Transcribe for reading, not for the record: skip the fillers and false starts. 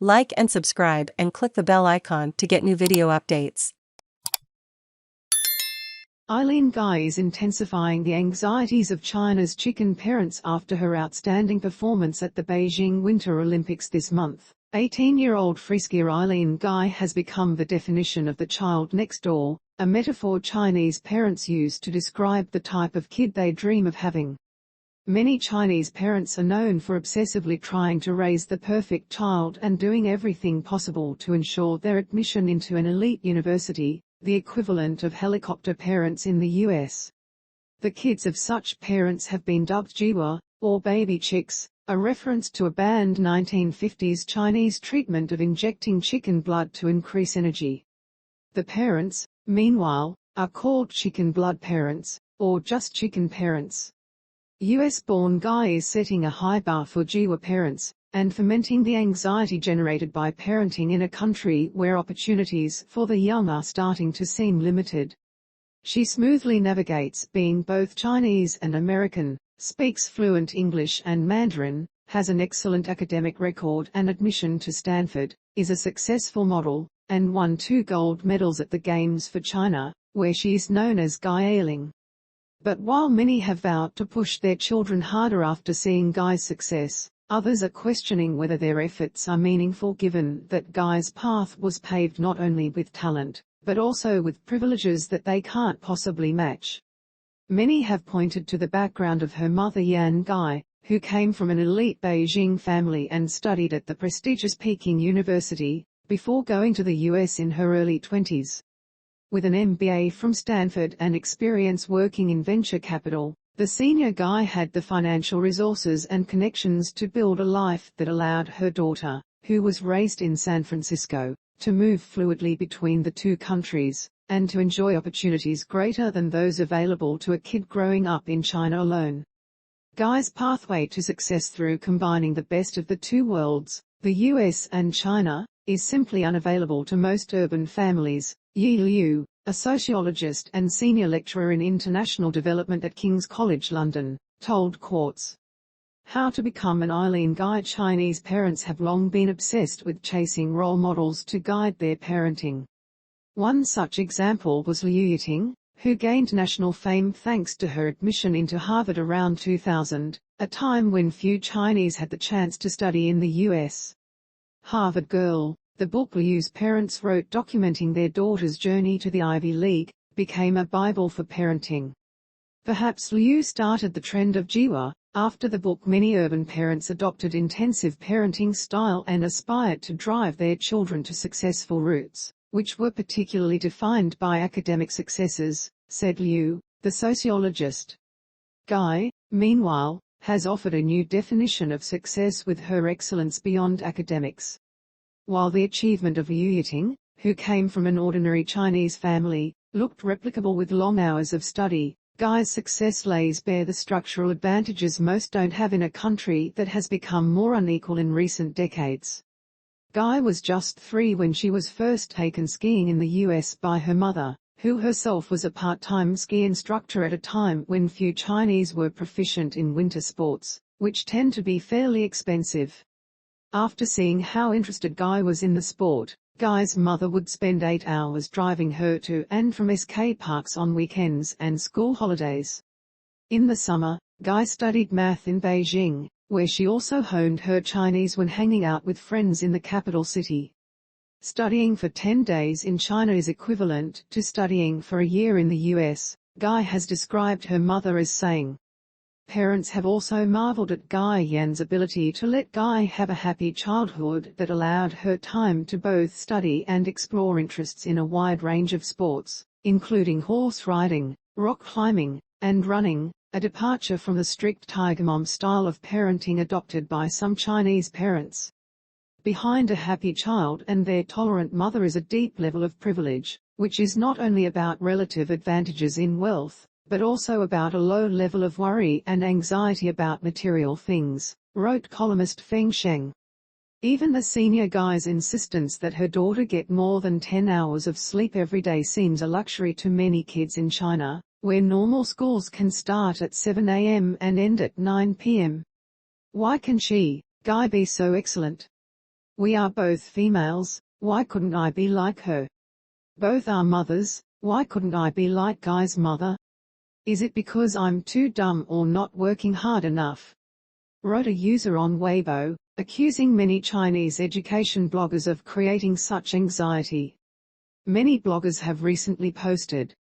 Like and subscribe and click the bell icon to get new video updates. Eileen Gu is intensifying the anxieties of China's chicken parents after her outstanding performance at the Beijing Winter Olympics this month. 18-year-old freeskier Eileen Gu has become the definition of the child next door, a metaphor Chinese parents use to describe the type of kid they dream of having. Many Chinese parents are known for obsessively trying to raise the perfect child and doing everything possible to ensure their admission into an elite university, the equivalent of helicopter parents in the US. The kids of such parents have been dubbed jiwa, or baby chicks, a reference to a banned 1950s Chinese treatment of injecting chicken blood to increase energy. The parents, meanwhile, are called chicken blood parents, or just chicken parents. US-born Gu is setting a high bar for jiwa parents, and fomenting the anxiety generated by parenting in a country where opportunities for the young are starting to seem limited. She smoothly navigates being both Chinese and American, speaks fluent English and Mandarin, has an excellent academic record and admission to Stanford, is a successful model, and won 2 gold medals at the Games for China, where she is known as Gu Ailing. But while many have vowed to push their children harder after seeing Gu's success, others are questioning whether their efforts are meaningful given that Gu's path was paved not only with talent, but also with privileges that they can't possibly match. Many have pointed to the background of her mother Eileen Gu, who came from an elite Beijing family and studied at the prestigious Peking University, before going to the US in her early 20s. With an MBA from Stanford and experience working in venture capital, the senior Gu had the financial resources and connections to build a life that allowed her daughter, who was raised in San Francisco, to move fluidly between the 2 countries, and to enjoy opportunities greater than those available to a kid growing up in China alone. Gu's pathway to success through combining the best of the 2 worlds, the US and China, is simply unavailable to most urban families. Liu, a sociologist and senior lecturer in international development at King's College London, told Quartz. How to become an Eileen Gu. Chinese parents have long been obsessed with chasing role models to guide their parenting. One such example was Liu Yiting, who gained national fame thanks to her admission into Harvard around 2000, a time when few Chinese had the chance to study in the US. Harvard Girl, the book Liu's parents wrote documenting their daughter's journey to the Ivy League, became a Bible for parenting. Perhaps Liu started the trend of jiwa. After the book, many urban parents adopted intensive parenting style and aspired to drive their children to successful routes, which were particularly defined by academic successes, said Liu, the sociologist. Gu, meanwhile, has offered a new definition of success with her excellence beyond academics. While the achievement of Liu Yiting, who came from an ordinary Chinese family, looked replicable with long hours of study, Gu's success lays bare the structural advantages most don't have in a country that has become more unequal in recent decades. Gu was just 3 when she was first taken skiing in the US by her mother, who herself was a part-time ski instructor at a time when few Chinese were proficient in winter sports, which tend to be fairly expensive. After seeing how interested Gu was in the sport, Gu's mother would spend 8 hours driving her to and from SK parks on weekends and school holidays. In the summer, Gu studied math in Beijing, where she also honed her Chinese when hanging out with friends in the capital city. Studying for 10 days in China is equivalent to studying for a year in the US, Gu has described her mother as saying. Parents have also marveled at Gu Yan's ability to let Gu have a happy childhood that allowed her time to both study and explore interests in a wide range of sports, including horse riding, rock climbing, and running, a departure from the strict tiger mom style of parenting adopted by some Chinese parents. Behind a happy child and their tolerant mother is a deep level of privilege, which is not only about relative advantages in wealth, but also about a low level of worry and anxiety about material things, wrote columnist Feng Sheng. Even the senior Gu's insistence that her daughter get more than 10 hours of sleep every day seems a luxury to many kids in China, where normal schools can start at 7 a.m. and end at 9 p.m. Why can she, Gu, be so excellent? We are both females, why couldn't I be like her? Both are mothers, why couldn't I be like Guy's mother? Is it because I'm too dumb or not working hard enough? Wrote a user on Weibo, accusing many Chinese education bloggers of creating such anxiety. Many bloggers have recently posted,